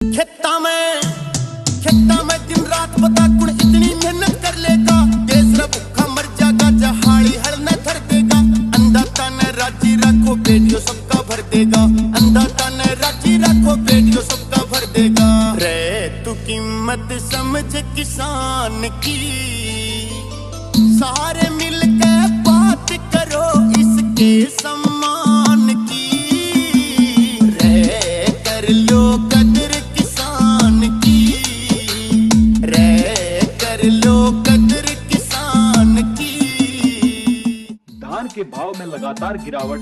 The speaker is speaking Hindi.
खेता में दिन रात बता कुण इतनी मेहनत कर लेगा, देश रा भूखा मर जाएगा, जहाड़ी हल न धर देगा। अन्नदाता ने राजी रखो बेटियों सबका भर देगा, अन्नदाता ने राजी रखो बेटियों सबका भर देगा। रे तू कीमत समझ किसान की, सारे मिलके बात करो इसके सम्मान की। रे कर लो कदर किसान की, रे कर लो कदर किसान की। धान के भाव में लगातार गिरावट